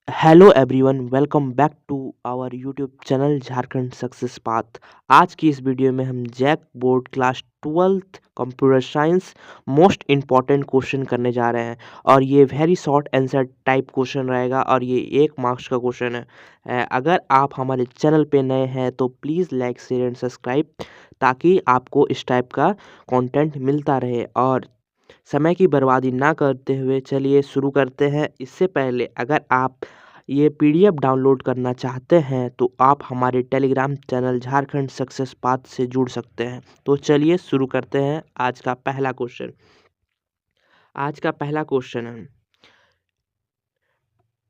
Hello everyone, welcome back to our YouTube channel Jharkhand success path. आज की इस video में हम JAC board class 12th computer science most important question करने जा रहे हैं। और ये very short answer type question रहेगा और ये 1 मार्क्स का क्वेश्चन है। अगर आप हमारे चैनल पे नए हैं तो please like share and subscribe, ताकि आपको इस टाइप का कंटेंट मिलता रहे। और समय की बर्बादी ना करते हुए चलिए शुरू करते हैं। इससे पहले अगर आप ये पीडीएफ डाउनलोड करना चाहते हैं तो आप हमारे Telegram channel Jharkhand success path से जुड़ सकते हैं। तो चलिए शुरू करते हैं आज का पहला क्वेश्चन। आज का पहला क्वेश्चन है,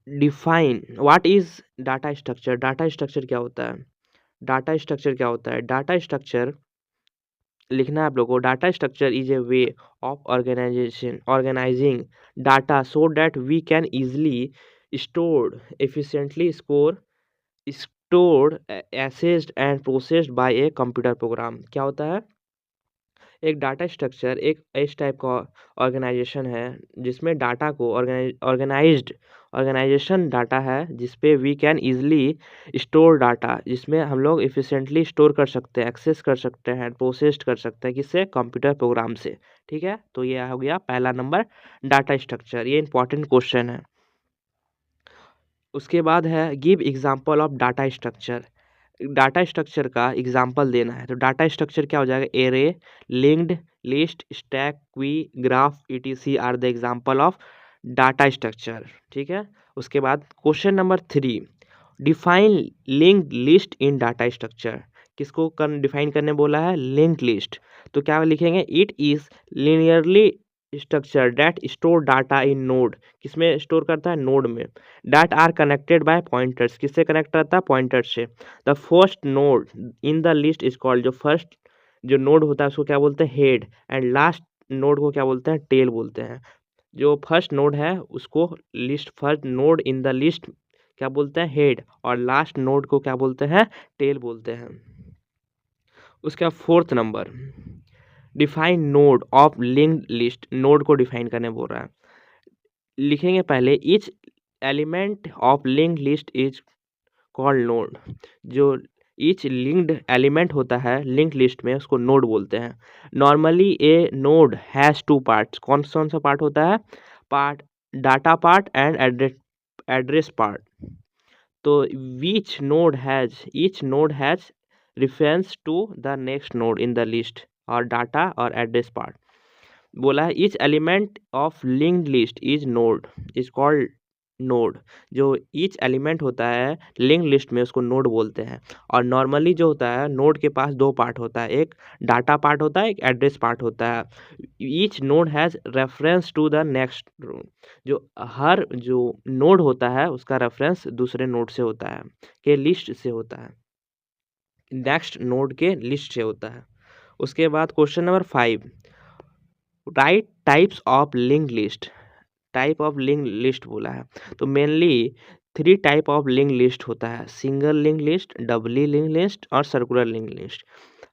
define what is data structure. Data structure क्या होता है? डाटा स्ट्रक्चर क्या होता है? डाटा स्ट्रक्चर लिखना है आप लोगों को। Data structure is a way of organizing data so that we can easily store efficiently stored accessed and processed by a computer program. क्या होता है? एक डाटा स्ट्रक्चर एक इस टाइप का ऑर्गेनाइजेशन है जिसमें डाटा को ऑर्गेनाइज्ड ऑर्गेनाइजेशन डाटा है जिसपे we can easily store data, जिसमें हम लोग एफिशिएंटली स्टोर कर सकते हैं, एक्सेस कर सकते हैं, प्रोसेस्ड कर सकते हैं, किससे? कंप्यूटर प्रोग्राम से। ठीक है, तो ये हो गया पहला नंबर, डाटा स्ट्रक्चर। ये इंपॉर्टेंट क्वेश्चन है। उसके बाद है give example of data structure. Data structure का एग्जांपल देना है। तो डाटा स्ट्रक्चर क्या हो जाएगा? Array, linked list, stack, queue, graph, etc are the example of data structure. ठीक है। उसके बाद question number 3, define linked list in data structure. किसको डिफाइन करने बोला है? Linked list. तो क्या लिखेंगे? It is linearly structure that store data in node. किसमें स्टोर करता है? नोड में। That are connected by pointers. किससे कनेक्ट रहता है? पॉइंटर से। The first node in the list is called, जो फर्स्ट जो नोड होता है उसको क्या बोलते हैं? हेड। एंड लास्ट नोड को क्या बोलते हैं? टेल बोलते हैं। जो फर्स्ट नोड है उसको list, first node in the list क्या बोलते हैं? हेड। और लास्ट नोड को क्या बोलते हैं? टेल बोलते हैं। उसका fourth number, define node of linked list. Node को डिफाइन करने बोल रहा है। लिखेंगे पहले, each element of linked list is called node. जो ईच लिंक्ड एलिमेंट होता है लिंक्ड लिस्ट में उसको नोड बोलते हैं। Normally A node has two parts. कौन कौन सा पार्ट होता है? Part data part and address part. तो each node has reference to the next node in the list, और डाटा और एड्रेस पार्ट। बोला है each element of linked list is node is called node. जो each element होता है linked list में उसको नोड बोलते हैं। और नॉर्मली जो होता है नोड के पास दो पार्ट होता है, एक डाटा पार्ट होता है, एक एड्रेस पार्ट होता है। Each node has reference to the next. जो हर जो नोड होता है उसका रेफरेंस दूसरे नोड से होता है, के लिस्ट से होता है, नेक्स्ट नोड के लिस्ट से होता है। उसके बाद question number 5, right types of link list. Type of link list बोला है। तो mainly 3 type of link list होता है, single link list, doubly link list और सर्कुलर लिंक लिस्ट।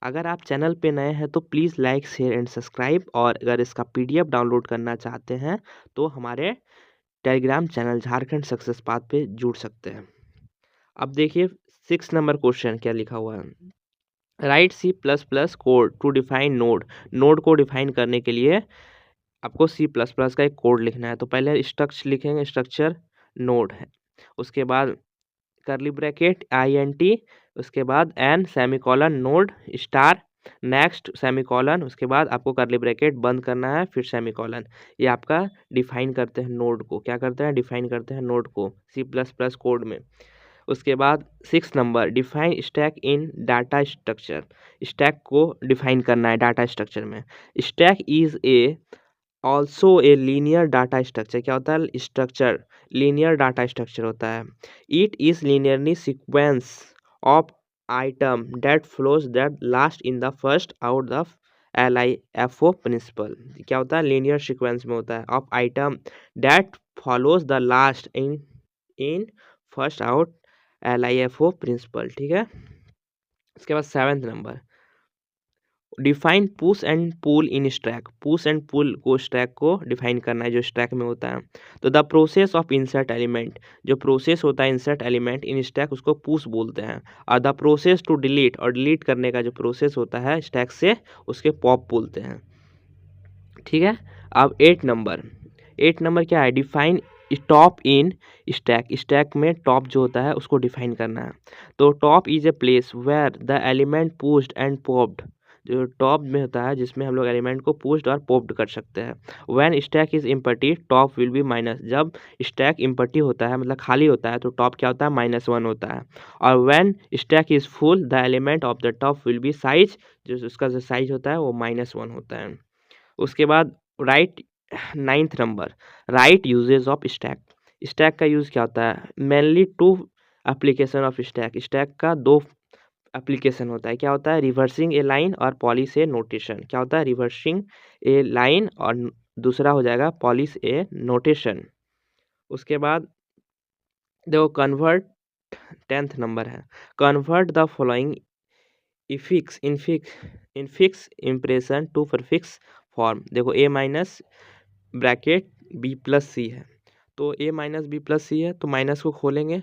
अगर आप चैनल पे नए हैं तो please like share and subscribe, और अगर इसका पीडीएफ डाउनलोड करना चाहते हैं तो हमारे Telegram channel Jharkhand success path पे जुड़ सकते हैं। अब देखिए 6 नंबर क्वेश्चन क्या लिखा हुआ है। Write C plus plus code to define node. Node को डिफाइन करने के लिए आपको सी प्लस प्लस का एक कोड लिखना है। तो पहले स्ट्रक्चर लिखेंगे, स्ट्रक्चर नोड है। उसके बाद करली ब्रैकेट INT, उसके बाद n semicolon node star, next semicolon, उसके बाद आपको करली ब्रैकेट बंद करना है, फिर सेमीकोलन। ये आपका डिफाइन करते हैं नोड को। क्या करते हैं? डिफाइन करते हैं नोड को सी प्लस प्लस कोड में। उसके बाद 6 number, define stack in data structure. Stack को डिफाइन करना है डाटा स्ट्रक्चर में। Stack is a also a linear data structure. क्या होता है? स्ट्रक्चर लीनियर डाटा स्ट्रक्चर होता है। It is linearly sequence of item that flows that last in the first out the LIFO principle. क्या होता है? Linear sequence में होता है of item that follows the last in in first out LIFO principle. ठीक है। इसके बाद 7th number, define push and pull in stack. Push and pull को स्टैक को डिफाइन करना है जो स्टैक में होता है। तो the process of insert element, जो प्रोसेस होता है इंसर्ट एलिमेंट इन स्टैक उसको पुश बोलते हैं। और द प्रोसेस टू डिलीट, और डिलीट करने का जो प्रोसेस होता है स्टैक से उसके पॉप बोलते हैं। ठीक है। अब 8 नंबर क्या है? Define top in stack. Stack में टॉप जो होता है उसको डिफाइन करना है। तो top is a place where the element pushed and popped. जो टॉप में होता है जिसमें हम लोग एलिमेंट को पुश्ड और पॉप्ड कर सकते हैं। When stack is empty top will be minus. जब स्टैक इम्पटी होता है मतलब खाली होता है तो टॉप क्या होता है? -1 होता है। और when stack is full the element of the top will be size, जो उसका जो साइज होता है वो -1 होता है। उसके बाद write 9th number, write usages of stack. Stack का यूज़ क्या होता है? Mainly two application of stack. Stack का 2 एप्लीकेशन होता है। क्या होता है? रिवर्सिंग ए लाइन और पॉलिश ए नोटेशन। क्या होता है? रिवर्सिंग ए लाइन और दूसरा हो जाएगा पॉलिश ए नोटेशन। उसके बाद देखो कन्वर्ट 10th नंबर है, convert the following infix impression to prefix form. देखो A minus bracket B plus C है, तो A minus B plus C है तो माइनस को खोलेंगे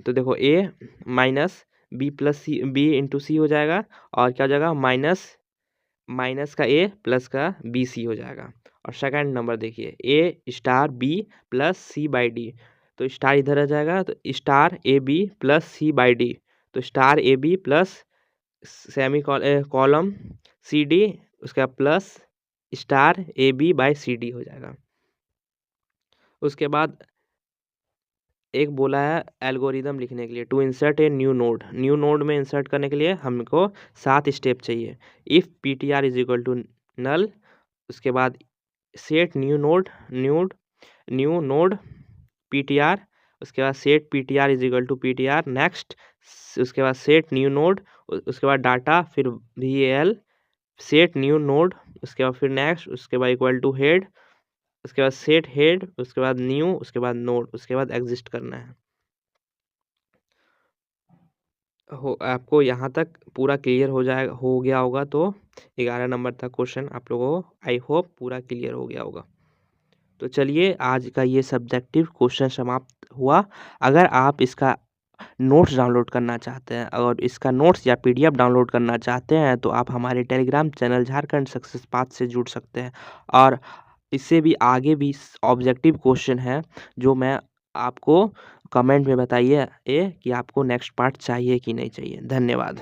तो देखो A minus B plus C, B into C हो जाएगा और क्या हो जाएगा? माइनस माइनस का ए प्लस का बी सी हो जाएगा। और सेकंड नंबर देखिए A star B plus C by D, तो स्टार इधर आ जाएगा तो star A B plus C by D, तो star A B plus semicolon C D, उसका plus star A B by C D हो जाएगा। उसके बाद एक बोला है एल्गोरिदम लिखने के लिए, to insert a new node. New node में इंसर्ट करने के लिए हमको 7 स्टेप चाहिए। If P T R is equal to null, उसके बाद set new node P T R, उसके बाद set P T R is equal to P T R next, उसके बाद सेट न्यू नोड, उसके बाद डाटा, फिर V L set new node, उसके बाद फिर नेक्स्ट, उसके बाद इक्वल टू हेड, उसके बाद सेट हेड, उसके बाद न्यू, उसके बाद नोड, उसके बाद एग्जिस्ट करना है। हो आपको यहाँ तक पूरा क्लियर हो गया होगा। तो 11 नंबर तक क्वेश्चन आप लोगों को आई होप पूरा क्लियर हो गया होगा। तो चलिए आज का ये सब्जेक्टिव क्वेश्चन समाप्त हुआ। अगर आप इसका नोट्स डाउनलोड करना चाहते हैं और इसका नोट्स या पीडीएफ डाउनलोड करना चाहते हैं तो आप हमारे Telegram channel Jharkhand success path से जुड़ सकते हैं। और इससे भी आगे भी ऑब्जेक्टिव क्वेश्चन है जो मैं आपको कमेंट में बताइए कि आपको नेक्स्ट पार्ट चाहिए कि नहीं चाहिए। धन्यवाद।